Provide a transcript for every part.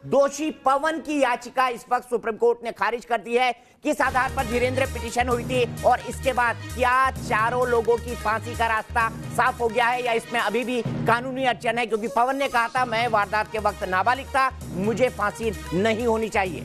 दोषी पवन की याचिका इस वक्त सुप्रीम कोर्ट ने खारिज कर दी है। किस आधार पर धीरेंद्र पिटीशन हुई थी और इसके बाद क्या चारों लोगों की फांसी का रास्ता साफ हो गया है या इसमें अभी भी कानूनी अड़चन है? क्योंकि पवन ने कहा था मैं वारदात के वक्त नाबालिग था, मुझे फांसी नहीं होनी चाहिए।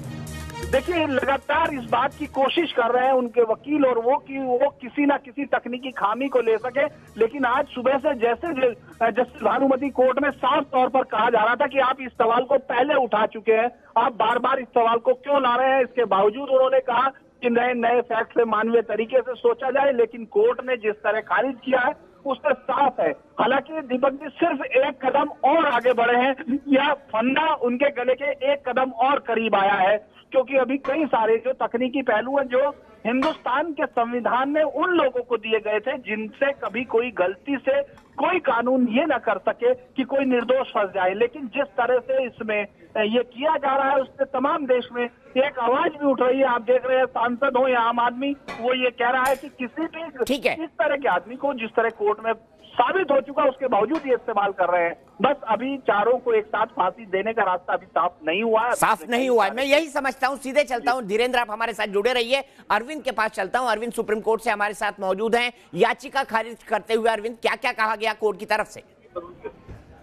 देखिए, लगातार इस बात की कोशिश कर रहे हैं उनके वकील और वो कि वो किसी ना किसी तकनीकी खामी को ले सके, लेकिन आज सुबह से जैसे जस्टिस भानुमति कोर्ट में साफ तौर पर कहा जा रहा था कि आप इस सवाल को पहले उठा चुके हैं, आप बार बार इस सवाल को क्यों ला रहे हैं। इसके बावजूद उन्होंने कहा कि नए नए फैक्ट से मानवीय तरीके से सोचा जाए, लेकिन कोर्ट ने जिस तरह खारिज किया है उससे साफ है। हालांकि दीपक जी सिर्फ एक कदम और आगे बढ़े हैं, यह फंदा उनके गले के एक कदम और करीब आया है, क्योंकि अभी कई सारे जो तकनीकी पहलू हैं जो हिंदुस्तान के संविधान में उन लोगों को दिए गए थे जिनसे कभी कोई गलती से कोई कानून ये ना कर सके कि कोई निर्दोष फंस जाए, लेकिन जिस तरह से इसमें ये किया जा रहा है उससे तमाम देश में एक आवाज भी उठ रही है। आप देख रहे हैं सांसद हो या आम आदमी, वो ये कह रहा है कि किसी भी इस तरह के आदमी को जिस तरह कोर्ट में साबित हो चुका उसके बावजूद ये इस्तेमाल कर रहे हैं। बस अभी चारों को एक साथ फांसी देने का रास्ता अभी साफ नहीं हुआ है, मैं यही समझता हूं। सीधे चलता हूं, धीरेंद्र आप हमारे साथ जुड़े रहिए। अरविंद के पास चलता हूं। अरविंद सुप्रीम कोर्ट से हमारे साथ मौजूद हैं। याचिका खारिज करते हुए अरविंद क्या क्या कहा गया कोर्ट की तरफ से?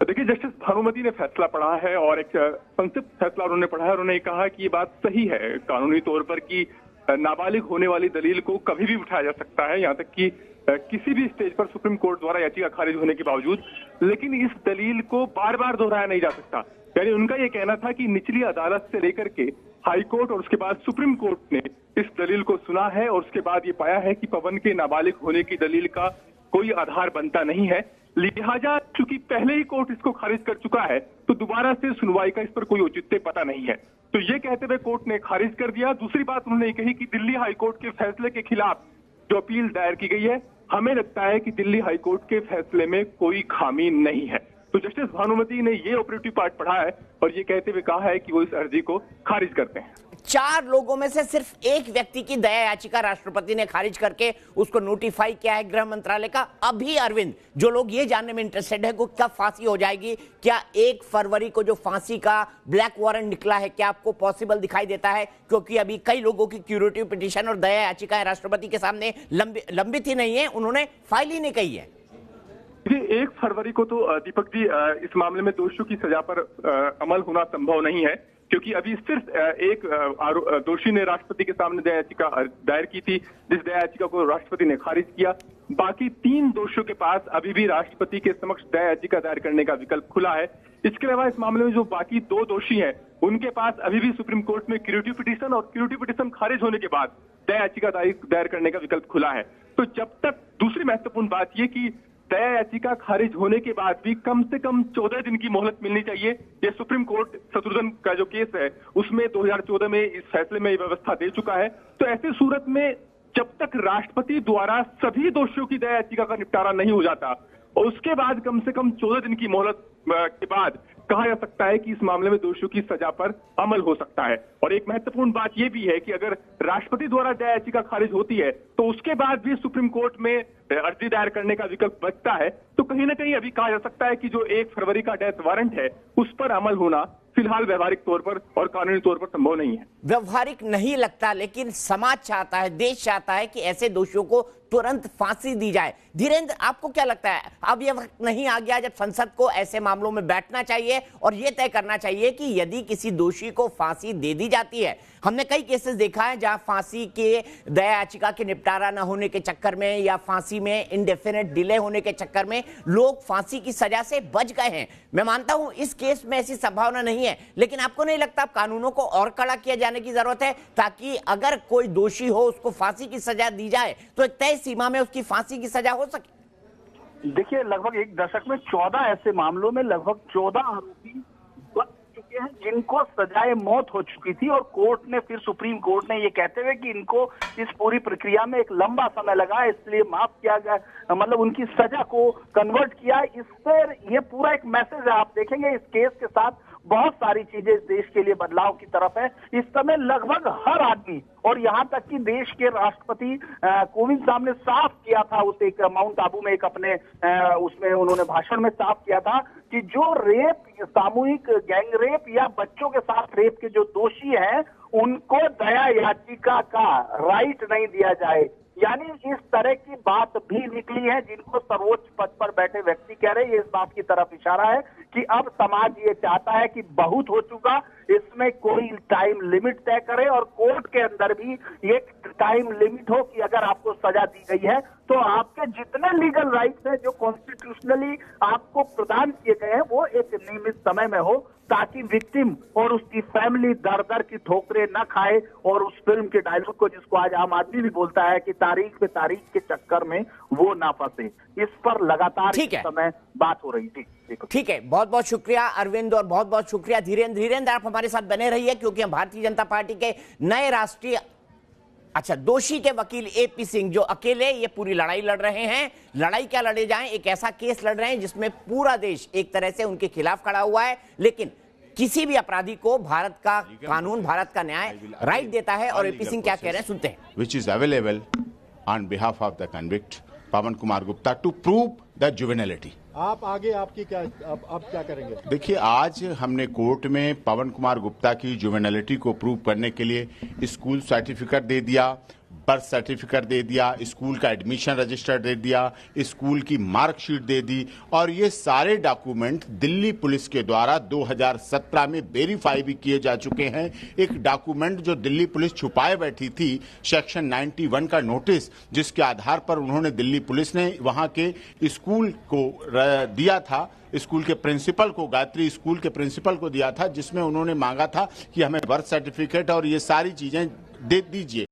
देखिए, जस्टिस भानुमति ने फैसला पढ़ा है और एक संक्षिप्त फैसला उन्होंने पढ़ा है। उन्होंने कहा कि ये बात सही है कानूनी तौर पर कि नाबालिग होने वाली दलील को कभी भी उठाया जा सकता है, यहाँ तक कि किसी भी स्टेज पर सुप्रीम कोर्ट द्वारा याचिका खारिज होने के बावजूद, लेकिन इस दलील को बार बार दोहराया नहीं जा सकता। यानी उनका ये कहना था कि निचली अदालत से लेकर के हाई कोर्ट और उसके बाद सुप्रीम कोर्ट ने इस दलील को सुना है और उसके बाद ये पाया है कि पवन के नाबालिग होने की दलील का कोई आधार बनता नहीं है। लिहाजा चूंकि पहले ही कोर्ट इसको खारिज कर चुका है तो दोबारा से सुनवाई का इस पर कोई औचित्य पता नहीं है। तो ये कहते हुए कोर्ट ने खारिज कर दिया। दूसरी बात उन्होंने कही कि दिल्ली हाई कोर्ट के फैसले के खिलाफ जो अपील दायर की गई है, हमें लगता है कि दिल्ली हाई कोर्ट के फैसले में कोई खामी नहीं है। तो जस्टिस भानुमति ने ये ऑपरेटिव पार्ट पढ़ा है और ये कहते हुए कहा है कि वो इस अर्जी को खारिज करते हैं। 4 लोगों में से सिर्फ एक व्यक्ति की दया याचिका राष्ट्रपति ने खारिज करके उसको नोटिफाई किया है गृह मंत्रालय का। अभी अरविंद, जो लोग ये जानने में इंटरेस्टेड है कि कब फांसी हो जाएगी, क्या 1 फरवरी को जो फांसी का ब्लैक वारंट निकला है क्या आपको पॉसिबल दिखाई देता है? क्योंकि अभी कई लोगों की क्यूरेटिव पिटीशन और दया याचिकाएं राष्ट्रपति के सामने लंबित ही नहीं है, उन्होंने फाइल ही नहीं कही है। 1 फरवरी को तो दीपक जी इस मामले में दोषियों की सजा पर अमल होना संभव नहीं है, क्योंकि अभी सिर्फ एक दोषी ने राष्ट्रपति के सामने दया याचिका दायर की थी, जिस दया याचिका को राष्ट्रपति ने खारिज किया। बाकी 3 दोषियों के पास अभी भी राष्ट्रपति के समक्ष दया याचिका दायर करने का विकल्प खुला है। इसके अलावा इस मामले में जो बाकी 2 दोषी हैं उनके पास अभी भी सुप्रीम कोर्ट में क्यूरेटिव पिटीशन और क्यूरेटिव पिटीशन खारिज होने के बाद दया याचिका दायर करने का विकल्प खुला है। तो जब तक, दूसरी महत्वपूर्ण बात यह कि दया याचिका खारिज होने के बाद भी कम से कम 14 दिन की मोहलत मिलनी चाहिए। ये सुप्रीम कोर्ट शत्रुघ्न का जो केस है उसमें 2014 में इस फैसले में व्यवस्था दे चुका है। तो ऐसी सूरत में जब तक राष्ट्रपति द्वारा सभी दोषियों की दया याचिका का निपटारा नहीं हो जाता और उसके बाद कम से कम 14 दिन की मोहलत के बाद कहा जा सकता है कि इस मामले में दोषियों की सजा पर अमल हो सकता है। और एक महत्वपूर्ण बात यह भी है कि अगर राष्ट्रपति द्वारा दया याचिका खारिज होती है तो उसके बाद भी सुप्रीम कोर्ट में अर्जी दायर करने का विकल्प बचता है। तो कहीं ना कहीं अभी कहा जा सकता है कि जो 1 फरवरी का डेथ वारंट है उस पर अमल होना फिलहाल व्यवहारिक तौर पर और कानूनी तौर पर संभव नहीं है। व्यवहारिक नहीं लगता, लेकिन समाज चाहता है, देश चाहता है कि ऐसे दोषियों को तुरंत फांसी दी जाए। धीरेंद्र, आपको क्या लगता है, अब यह वक्त नहीं आ गया जब संसद को ऐसे मामलों में बैठना चाहिए और यह तय करना चाहिए कि यदि किसी दोषी को फांसी दे दी जाती है? हमने कई केसेस देखा है जहां फांसी के दया याचिका के निपटारा न होने के चक्कर में या फांसी में इंडेफिनिट डिले होने के चक्कर में लोग फांसी की सजा से बच गए हैं। मैं मानता हूं इस केस में ऐसी संभावना नहीं है, लेकिन आपको नहीं लगता अब कानूनों को और कड़ा किया जाने की जरूरत है ताकि अगर कोई दोषी हो उसको फांसी की सजा दी जाए तो एक तय सीमा में उसकी फांसी की सजा हो सके? देखिए, लगभग 1 दशक में 14 ऐसे मामलों में लगभग 14 आरोपी बच चुके हैं जिनको सजाए मौत हो चुकी थी और कोर्ट ने, फिर सुप्रीम कोर्ट ने ये कहते हुए कि इनको इस पूरी प्रक्रिया में एक लंबा समय लगा इसलिए माफ किया गया, मतलब उनकी सजा को कन्वर्ट किया। इससे ये पूरा एक मैसेज है। आप देखेंगे इस केस के साथ बहुत सारी चीजें इस देश के लिए बदलाव की तरफ है। इस समय लगभग हर आदमी, और यहाँ तक कि देश के राष्ट्रपति कोविंद साहब ने साफ किया था, उस एक माउंट आबू में एक अपने उसमें उन्होंने भाषण में साफ किया था कि जो रेप, सामूहिक गैंग रेप या बच्चों के साथ रेप के जो दोषी हैं उनको दया याचिका का राइट नहीं दिया जाए। यानी इस तरह की बात भी निकली है, जिनको सर्वोच्च पद पर बैठे व्यक्ति कह रहे हैं। ये इस बात की तरफ इशारा है कि अब समाज ये चाहता है कि बहुत हो चुका, इसमें कोई टाइम लिमिट तय करे और कोर्ट के अंदर भी एक टाइम लिमिट हो कि अगर आपको सजा दी गई है तो आपके जितने लीगल राइट्स हैं जो कॉन्स्टिट्यूशनली आपको प्रदान किए गए हैं वो एक नियमित समय में हो, ताकि विक्टिम और उसकी फैमिली दर दर की ठोकरें न खाए और उस फिल्म के डायलॉग को, जिसको आज आम आदमी भी बोलता है कि तारीख पे तारीख के चक्कर में वो ना फंसे, इस पर लगातार इस समय बात हो रही थी। ठीक है, बहुत बहुत शुक्रिया अरविंद और बहुत बहुत शुक्रिया धीरेन्द्र। धीरेन्द्र, आप हमारे साथ बने रहिए क्योंकि हम भारतीय जनता पार्टी के नए राष्ट्रीय दोषी के वकील एपी सिंह जो अकेले ये पूरी लड़ाई लड़ रहे हैं। लड़ाई क्या लड़े जाएं, एक ऐसा केस लड़ रहे हैं जिसमें पूरा देश एक तरह से उनके खिलाफ खड़ा हुआ है, लेकिन किसी भी अपराधी को भारत का कानून, भारत का न्याय राइट देता है। और एपी सिंह क्या कह रहे हैं, सुनते हैं। Which is available on behalf of the convict Pawan Kumar Gupta to prove the juvenility. आप आगे आपकी क्या आप क्या करेंगे? देखिए, आज हमने कोर्ट में पवन कुमार गुप्ता की जुवेनिलिटी को प्रूव करने के लिए स्कूल सर्टिफिकेट दे दिया, बर्थ सर्टिफिकेट दे दिया, स्कूल का एडमिशन रजिस्टर दे दिया, स्कूल की मार्कशीट दे दी, और ये सारे डॉक्यूमेंट दिल्ली पुलिस के द्वारा 2017 में वेरीफाई भी किए जा चुके हैं। एक डॉक्यूमेंट जो दिल्ली पुलिस छुपाए बैठी थी, सेक्शन 91 का नोटिस, जिसके आधार पर उन्होंने, दिल्ली पुलिस ने वहां के स्कूल को दिया था, स्कूल के प्रिंसिपल को, गायत्री स्कूल के प्रिंसिपल को दिया था, जिसमें उन्होंने मांगा था कि हमें बर्थ सर्टिफिकेट और ये सारी चीजें दे दीजिए।